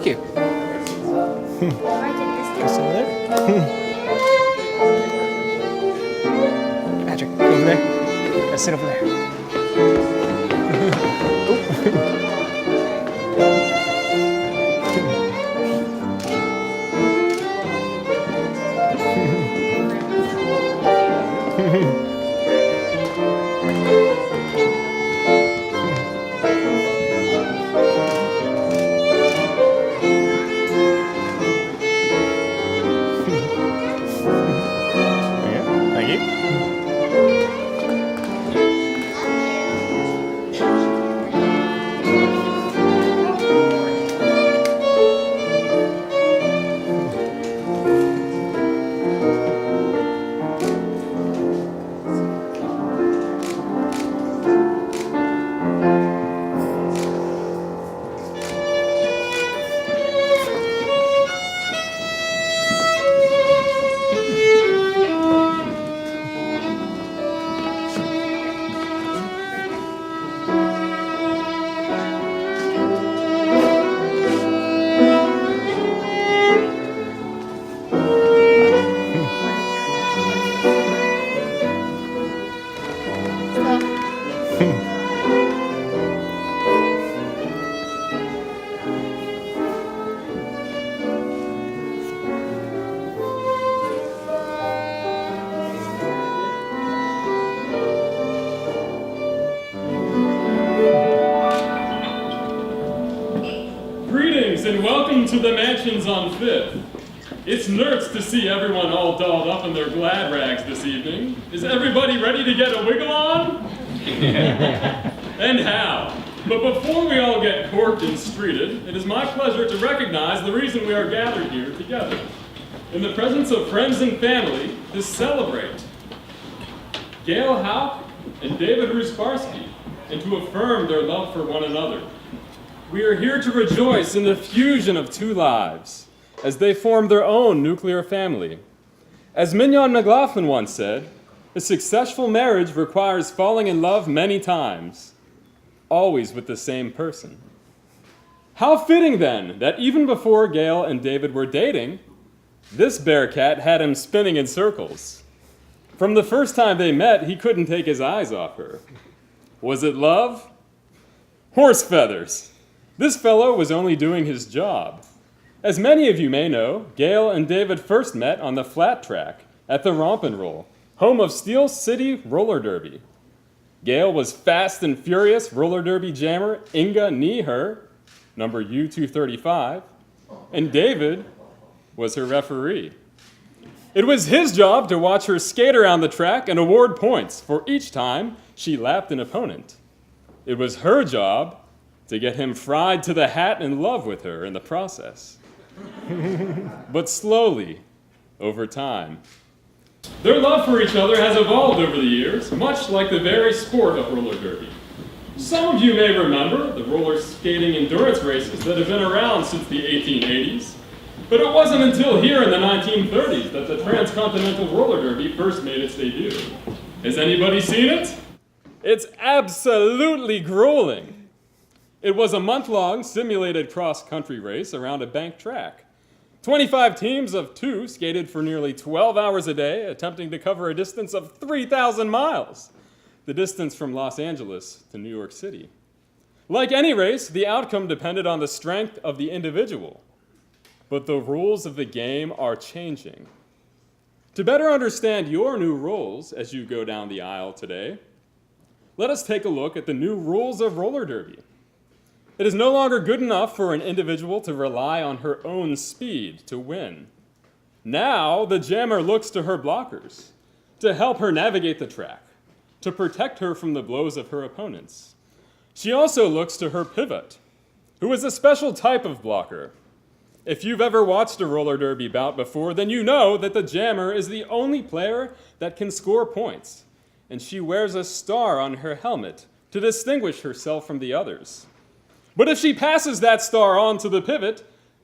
Thank you. This over there. Patrick, go over there. Let's sit over there. Thank you. Greetings and welcome to the mansions on Fifth. It's nerds to see everyone all dolled up in their glad rags this evening. Is everybody ready to get a wiggle on? And how? But before we all get corked and streeted, it is my pleasure to recognize the reason we are gathered here together, in the presence of friends and family, to celebrate Gale Houck and David Rusparski, and to affirm their love for one another. We are here to rejoice in the fusion of two lives, as they form their own nuclear family. As Mignon McLaughlin once said, a successful marriage requires falling in love many times, always with the same person. How fitting then that even before Gale and David were dating, this bearcat had him spinning in circles. From the first time they met, he couldn't take his eyes off her. Was it love? Horse feathers. This fellow was only doing his job. As many of you may know, Gale and David first met on the flat track at the Romp and Roll, home of Steel City Roller Derby. Gale was fast and furious roller derby jammer Inga Nieher, number U235, and David was her referee. It was his job to watch her skate around the track and award points for each time she lapped an opponent. It was her job to get him fried to the hat in love with her in the process. But slowly, over time, their love for each other has evolved over the years, much like the very sport of roller derby. Some of you may remember the roller skating endurance races that have been around since the 1880s, but it wasn't until here in the 1930s that the transcontinental roller derby first made its debut. Has anybody seen it? It's absolutely grueling. It was a month-long simulated cross-country race around a banked track. 25 teams of two skated for nearly 12 hours a day, attempting to cover a distance of 3,000 miles, the distance from Los Angeles to New York City. Like any race, the outcome depended on the strength of the individual, but the rules of the game are changing. To better understand your new roles as you go down the aisle today, let us take a look at the new rules of roller derby. It is no longer good enough for an individual to rely on her own speed to win. Now, the jammer looks to her blockers to help her navigate the track, to protect her from the blows of her opponents. She also looks to her pivot, who is a special type of blocker. If you've ever watched a roller derby bout before, then you know that the jammer is the only player that can score points, and she wears a star on her helmet to distinguish herself from the others. But if she passes that star on to the pivot,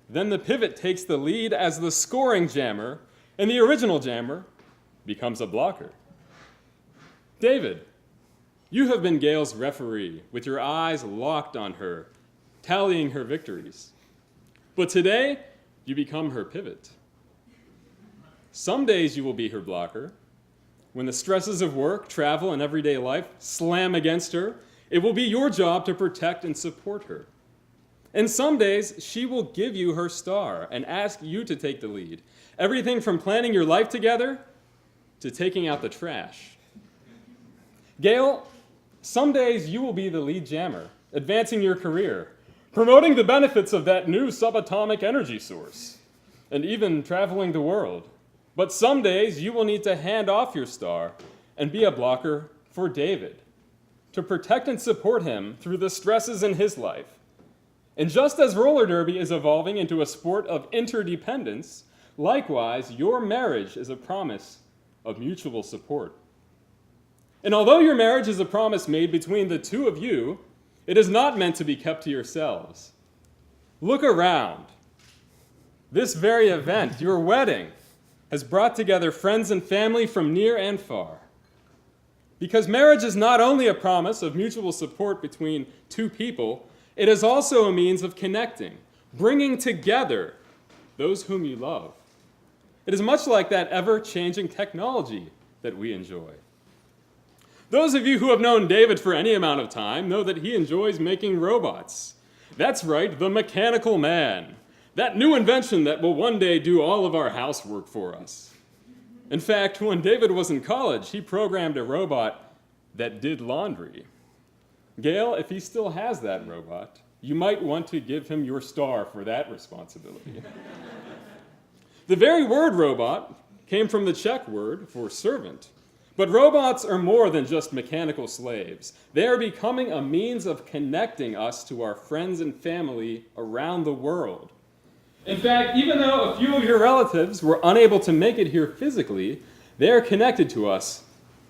then the pivot takes the lead as the scoring jammer, and the original jammer becomes a blocker. David, you have been Gale's referee, with your eyes locked on her, tallying her victories. But today, you become her pivot. Some days you will be her blocker. When the stresses of work, travel, and everyday life slam against her, it will be your job to protect and support her. And some days, she will give you her star and ask you to take the lead. Everything from planning your life together to taking out the trash. Gale, some days you will be the lead jammer, advancing your career, promoting the benefits of that new subatomic energy source, and even traveling the world. But some days you will need to hand off your star and be a blocker for David, to protect and support him through the stresses in his life. And just as roller derby is evolving into a sport of interdependence, likewise, your marriage is a promise of mutual support. And although your marriage is a promise made between the two of you, it is not meant to be kept to yourselves. Look around. This very event, your wedding, has brought together friends and family from near and far. Because marriage is not only a promise of mutual support between two people, it is also a means of connecting, bringing together those whom you love. It is much like that ever-changing technology that we enjoy. Those of you who have known David for any amount of time know that he enjoys making robots. That's right, the mechanical man. That new invention that will one day do all of our housework for us. In fact, when David was in college, he programmed a robot that did laundry. Gale, if he still has that robot, you might want to give him your star for that responsibility. The very word robot came from the Czech word for servant. But robots are more than just mechanical slaves. They are becoming a means of connecting us to our friends and family around the world. In fact, even though a few of your relatives were unable to make it here physically, they are connected to us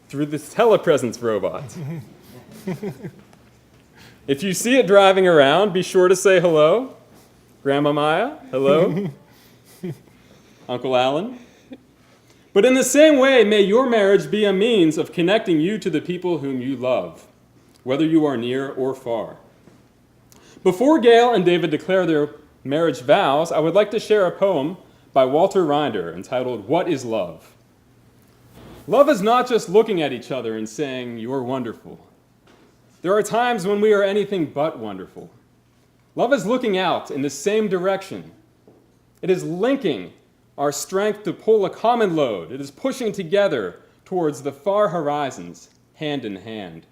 through this telepresence robot. If you see it driving around, be sure to say hello. Grandma Maya, hello. Uncle Alan. But in the same way, may your marriage be a means of connecting you to the people whom you love, whether you are near or far. Before Gale and David declare their marriage vows, I would like to share a poem by Walter Rinder entitled, "What is Love?" Love is not just looking at each other and saying, "You're wonderful." There are times when we are anything but wonderful. Love is looking out in the same direction. It is linking our strength to pull a common load. It is pushing together towards the far horizons, hand in hand.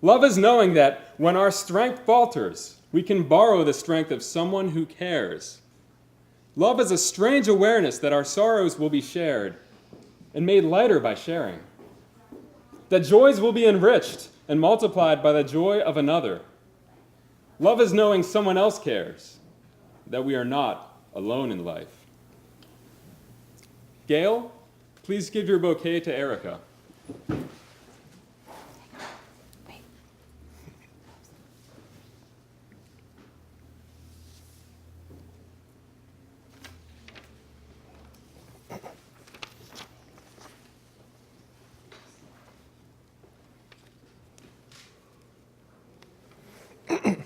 Love is knowing that when our strength falters, we can borrow the strength of someone who cares. Love is a strange awareness that our sorrows will be shared and made lighter by sharing. That joys will be enriched and multiplied by the joy of another. Love is knowing someone else cares, that we are not alone in life. Gale, please give your bouquet to Erica.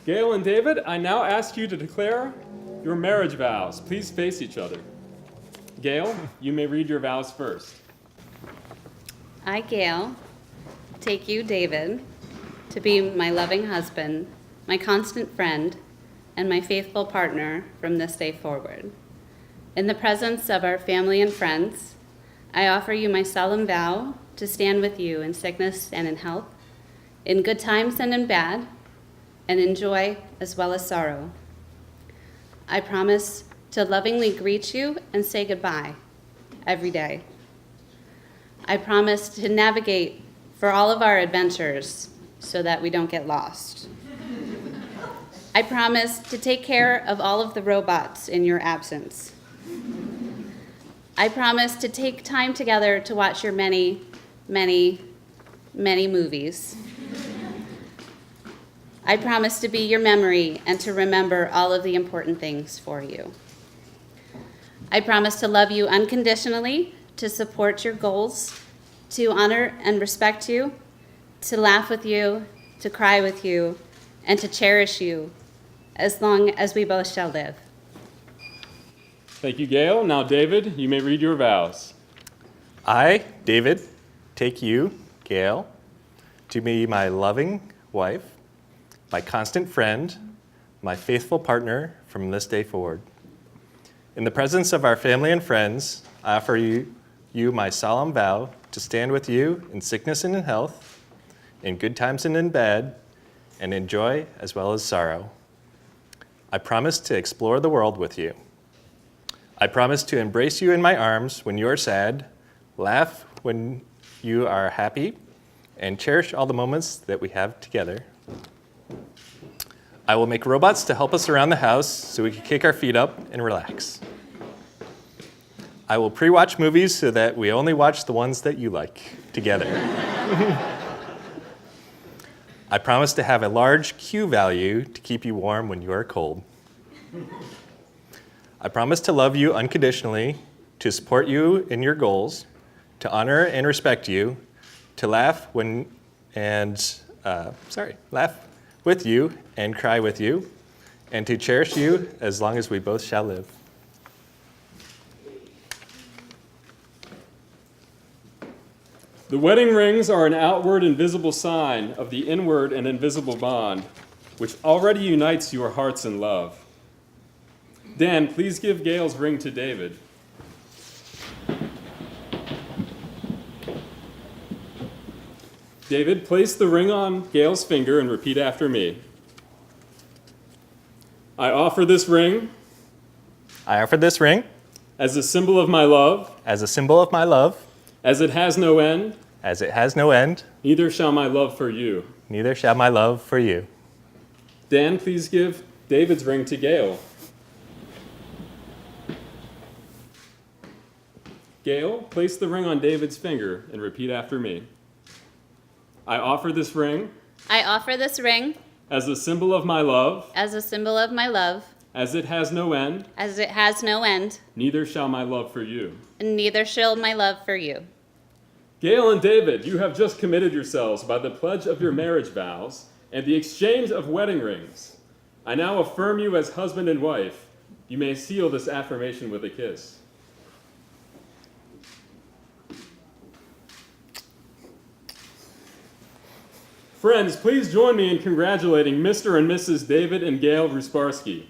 Gale and David, I now ask you to declare your marriage vows. Please face each other. Gale, you may read your vows first. I, Gale, take you, David, to be my loving husband, my constant friend, and my faithful partner from this day forward. In the presence of our family and friends, I offer you my solemn vow to stand with you in sickness and in health, in good times and in bad, and in joy as well as sorrow. I promise to lovingly greet you and say goodbye every day. I promise to navigate for all of our adventures so that we don't get lost. I promise to take care of all of the robots in your absence. I promise to take time together to watch your many, many, many movies. I promise to be your memory and to remember all of the important things for you. I promise to love you unconditionally, to support your goals, to honor and respect you, to laugh with you, to cry with you, and to cherish you as long as we both shall live. Thank you, Gale. Now, David, you may read your vows. I, David, take you, Gale, to be my loving wife, my constant friend, my faithful partner from this day forward. In the presence of our family and friends, I offer you my solemn vow to stand with you in sickness and in health, in good times and in bad, and in joy as well as sorrow. I promise to explore the world with you. I promise to embrace you in my arms when you are sad, laugh when you are happy, and cherish all the moments that we have together. I will make robots to help us around the house so we can kick our feet up and relax. I will pre-watch movies so that we only watch the ones that you like together. I promise to have a large Q value to keep you warm when you are cold. I promise to love you unconditionally, to support you in your goals, to honor and respect you, to laugh with you and cry with you, and to cherish you as long as we both shall live. The wedding rings are an outward and visible sign of the inward and invisible bond, which already unites your hearts in love. Dan, please give Gale's ring to David. David, place the ring on Gale's finger and repeat after me. I offer this ring I offer this ring as a symbol of my love, as a symbol of my love, as it has no end, as it has no end, neither shall my love for you. neither shall my love for you. Dan, please give David's ring to Gale. Gale, place the ring on David's finger and repeat after me. I offer this ring I offer this ring as a symbol of my love, as a symbol of my love, as it has no end, as it has no end, neither shall my love for you. and neither shall my love for you. Gale and David, you have just committed yourselves by the pledge of your marriage vows and the exchange of wedding rings. I now affirm you as husband and wife. You may seal this affirmation with a kiss. Friends, please join me in congratulating Mr. and Mrs. David and Gale Rusparsky.